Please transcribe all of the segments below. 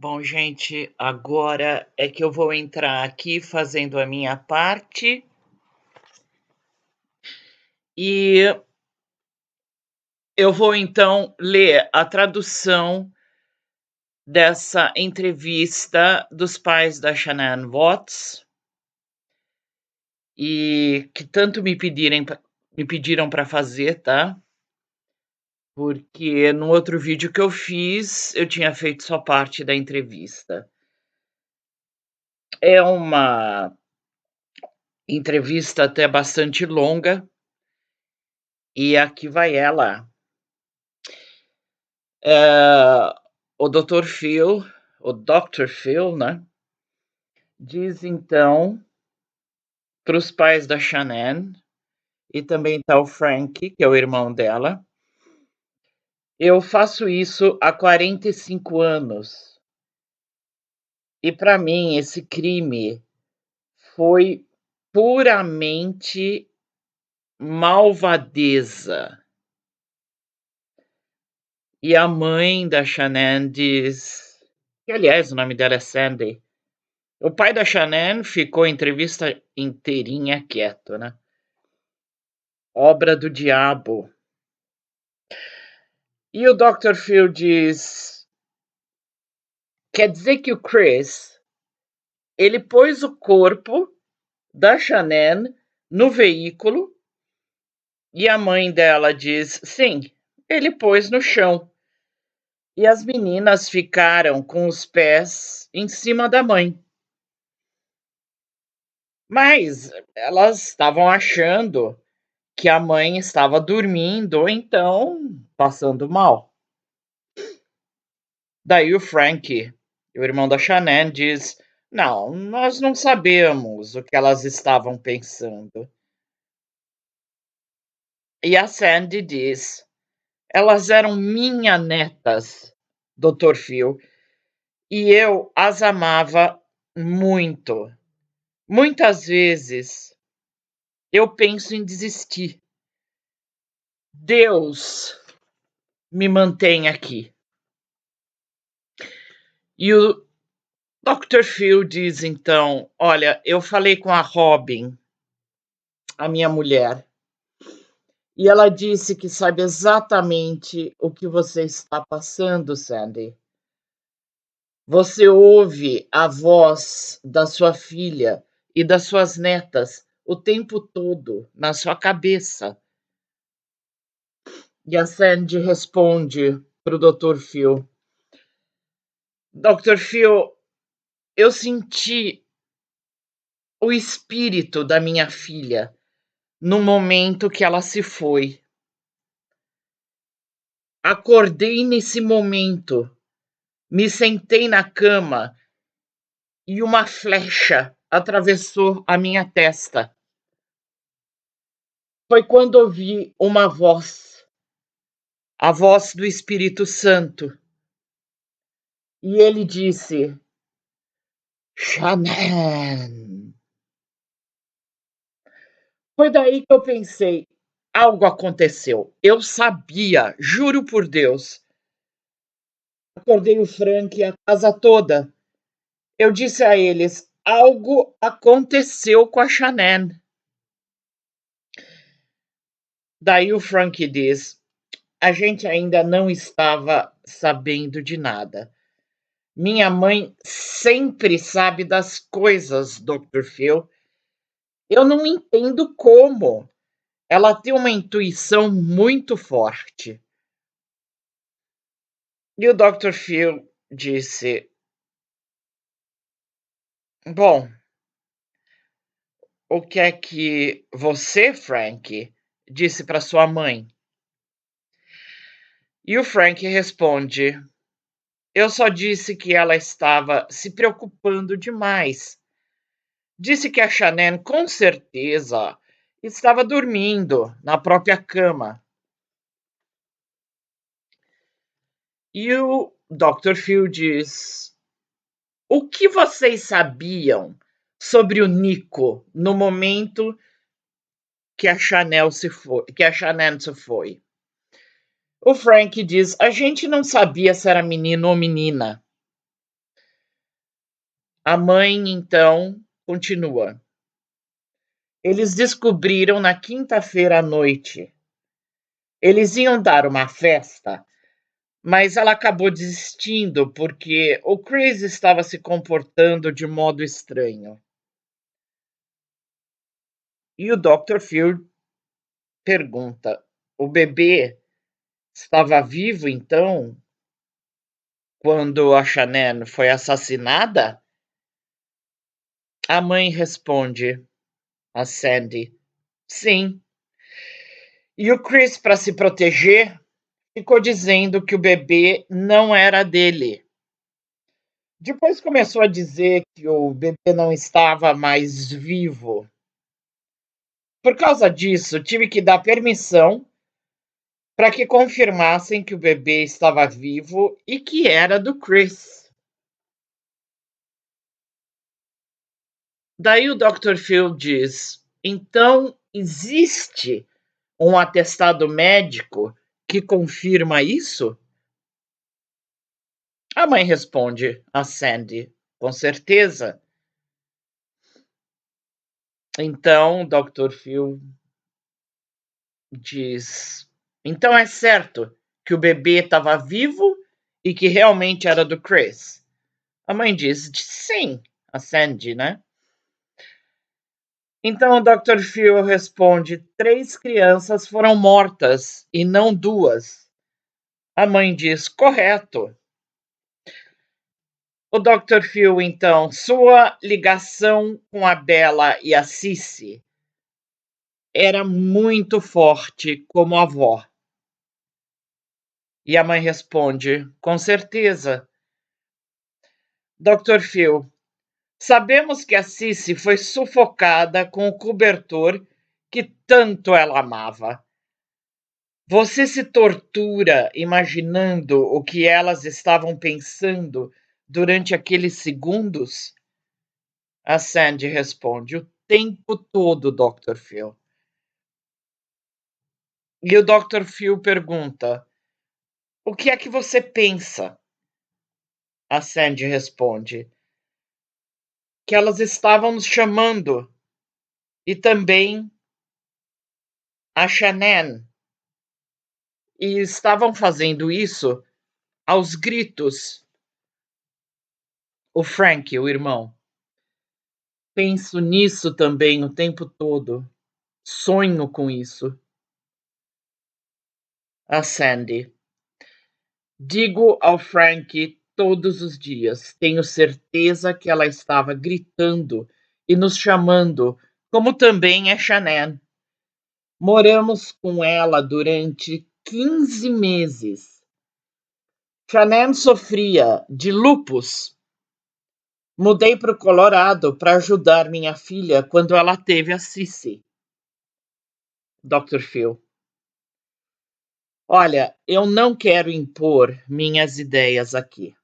Bom, gente, agora é que eu vou entrar aqui fazendo a minha parte e eu vou então ler a tradução dessa entrevista dos pais da Shanann Watts e que tanto me pediram para fazer, tá? Porque no outro vídeo que eu fiz, eu tinha feito só parte da entrevista. É uma entrevista até bastante longa e aqui vai ela. O Dr. Phil, o Dr. Phil, né, diz então para os pais da Shanann, e também tá o Frank, que é o irmão dela: eu faço isso há 45 anos. E para mim esse crime foi puramente malvadeza. E a mãe da Shanann diz, que aliás o nome dela é Sandy. O pai da Shanann ficou a entrevista inteirinha quieto, né? Obra do diabo. E o Dr. Phil diz, quer dizer que o Chris, ele pôs o corpo da Shanann no veículo e a mãe dela diz, sim, ele pôs no chão. E as meninas ficaram com os pés em cima da mãe. Mas elas estavam achando que a mãe estava dormindo ou então passando mal. Daí o Frank, o irmão da Shanann, diz, não, nós não sabemos o que elas estavam pensando. E a Sandy diz, elas eram minhas netas, Dr. Phil, e eu as amava muito. Muitas vezes eu penso em desistir. Deus me mantém aqui. E o Dr. Phil diz então, olha, eu falei com a Robin, a minha mulher, e ela disse que sabe exatamente o que você está passando, Sandy. Você ouve a voz da sua filha e das suas netas o tempo todo na sua cabeça. E a Sandy responde para o Dr. Phil, Dr. Phil, eu senti o espírito da minha filha no momento que ela se foi. Acordei nesse momento, me sentei na cama e uma flecha atravessou a minha testa. Foi quando ouvi uma voz, a voz do Espírito Santo. E ele disse, Shanann. Foi daí que eu pensei, algo aconteceu. Eu sabia, juro por Deus. Acordei o Frank e a casa toda. Eu disse a eles, algo aconteceu com a Shanann. Daí o Frank diz, a gente ainda não estava sabendo de nada. Minha mãe sempre sabe das coisas, Dr. Phil. Eu não entendo como. Ela tem uma intuição muito forte. E o Dr. Phil disse, bom, o que é que você, Frank, disse para sua mãe? E o Frank responde, eu só disse que ela estava se preocupando demais. Disse que a Shanann, com certeza, estava dormindo na própria cama. E o Dr. Phil diz, o que vocês sabiam sobre o Nico no momento que a Shanann se foi? O Frank diz, a gente não sabia se era menino ou menina. A mãe, então, continua. Eles descobriram na quinta-feira à noite. Eles iam dar uma festa, mas ela acabou desistindo porque o Chris estava se comportando de modo estranho. E o Dr. Phil pergunta: o bebê estava vivo então quando a Shannon foi assassinada? A mãe responde, a Sandy, sim. E o Chris, para se proteger, ficou dizendo que o bebê não era dele. Depois começou a dizer que o bebê não estava mais vivo. Por causa disso, tive que dar permissão para que confirmassem que o bebê estava vivo e que era do Chris. Daí o Dr. Phil diz: então existe um atestado médico que confirma isso? A mãe responde, a Sandy, com certeza. Então o Dr. Phil diz: então é certo que o bebê estava vivo e que realmente era do Chris? A mãe diz: sim, a Sandy, né? Então o Dr. Phil responde: 3 crianças foram mortas e não 2. A mãe diz: correto. O Dr. Phil, então, sua ligação com a Bella e a Cissy era muito forte como avó. E a mãe responde: com certeza. Dr. Phil, sabemos que a Cissy foi sufocada com o cobertor que tanto ela amava. Você se tortura imaginando o que elas estavam pensando durante aqueles segundos? A Sandy responde: o tempo todo, Dr. Phil. E o Dr. Phil pergunta: o que é que você pensa? A Sandy responde: que elas estavam nos chamando. E também a Shannon. E estavam fazendo isso aos gritos. O Frank, o irmão. Penso nisso também o tempo todo. Sonho com isso. A Sandy. Digo ao Frank todos os dias. Tenho certeza que ela estava gritando e nos chamando, como também a Shannon. Moramos com ela durante 15 meses. Shannon sofria de lupus. Mudei para o Colorado para ajudar minha filha quando ela teve a Cissy. Dr. Phil. Olha, eu não quero impor minhas ideias aqui.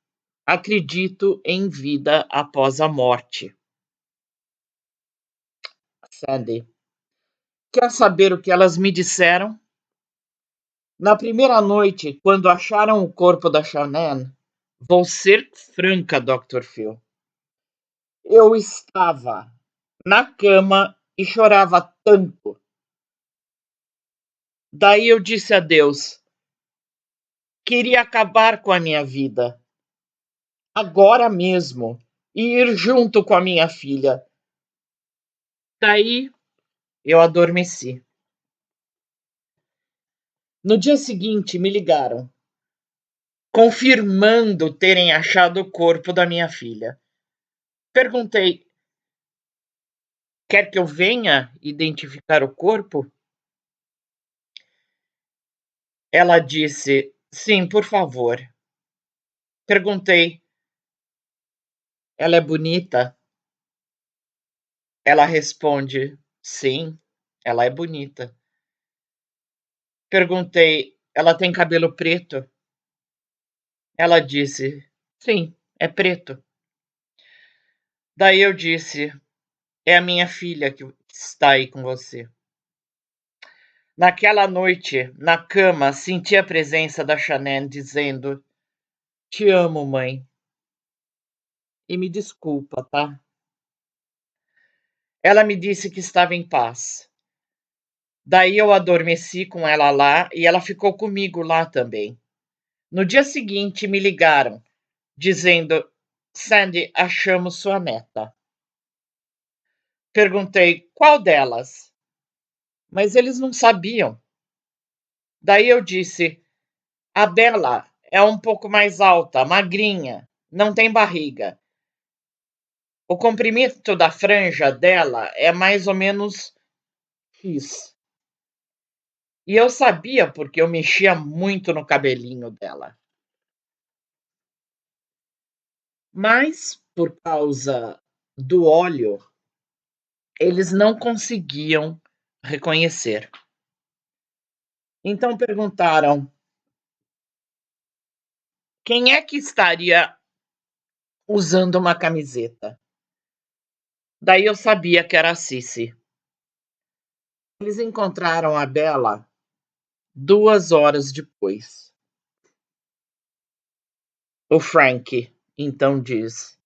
Acredito em vida após a morte. Sandy. Quer saber o que elas me disseram? Na primeira noite, quando acharam o corpo da Shannon, vou ser franca, Dr. Phil. Eu estava na cama e chorava tanto. Daí eu disse a Deus: queria acabar com a minha vida, agora mesmo, e ir junto com a minha filha. Daí eu adormeci. No dia seguinte, me ligaram, confirmando terem achado o corpo da minha filha. Perguntei: quer que eu venha identificar o corpo? Ela disse: sim, por favor. Perguntei: ela é bonita? Ela responde: sim, ela é bonita. Perguntei: ela tem cabelo preto? Ela disse: sim, é preto. Daí eu disse: é a minha filha que está aí com você. Naquela noite, na cama, senti a presença da Shannon dizendo: te amo, mãe. e me desculpa, tá? Ela me disse que estava em paz. Daí eu adormeci com ela lá e ela ficou comigo lá também. No dia seguinte me ligaram, dizendo: Sandy, achamos sua neta. Perguntei qual delas, mas eles não sabiam. Daí eu disse: a Bela é um pouco mais alta, magrinha, não tem barriga. O comprimento da franja dela é mais ou menos X. E eu sabia porque eu mexia muito no cabelinho dela. Mas, por causa do óleo, eles não conseguiam reconhecer. Então perguntaram: quem é que estaria usando uma camiseta? Daí eu sabia que era a Cici. Eles encontraram a Bela 2 horas depois. O Frank então diz: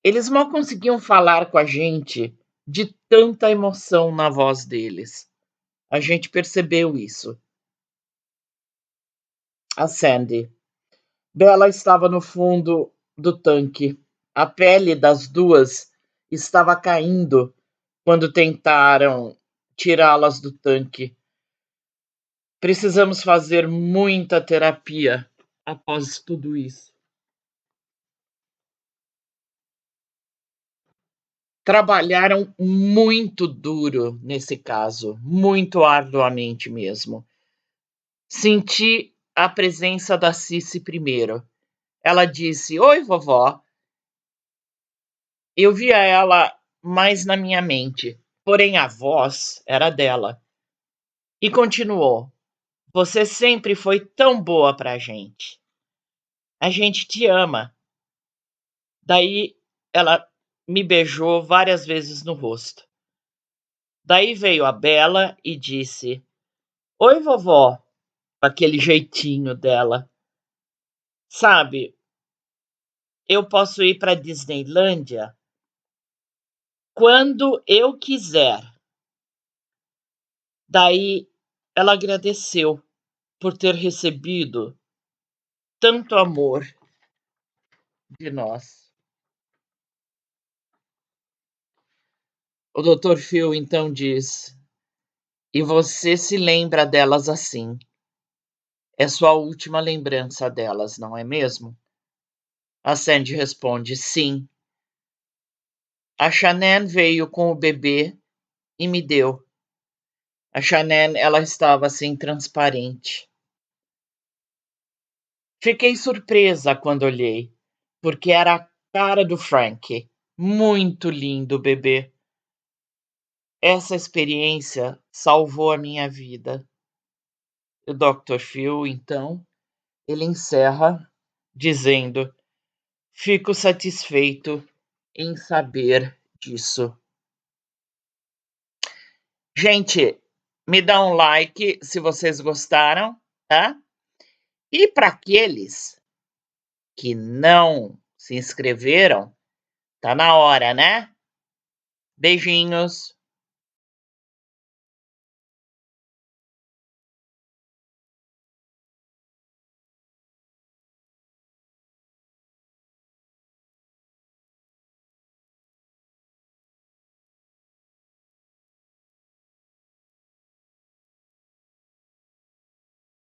eles mal conseguiam falar com a gente de tanta emoção na voz deles. A gente percebeu isso. A Sandy. Bella estava no fundo do tanque. A pele das duas estava caindo quando tentaram tirá-las do tanque. Precisamos fazer muita terapia após tudo isso. Trabalharam muito duro nesse caso, muito arduamente mesmo. Senti a presença da Cici primeiro. Ela disse: oi, vovó. Eu via ela mais na minha mente, porém a voz era dela. E continuou: você sempre foi tão boa pra gente. A gente te ama. Daí ela me beijou várias vezes no rosto. Daí veio a Bela e disse: oi, vovó, com aquele jeitinho dela. Sabe, eu posso ir para Disneylândia quando eu quiser. Daí ela agradeceu por ter recebido tanto amor de nós. O Dr. Phil então diz: e você se lembra delas assim. É sua última lembrança delas, não é mesmo? A Sandy responde: sim. A Shanann veio com o bebê e me deu. A Shanann, ela estava assim transparente. Fiquei surpresa quando olhei, porque era a cara do Frank. Muito lindo o bebê. Essa experiência salvou a minha vida. O Dr. Phil, então, ele encerra dizendo: fico satisfeito em saber disso. Gente, me dá um like se vocês gostaram, tá? E para aqueles que não se inscreveram, tá na hora, né? Beijinhos.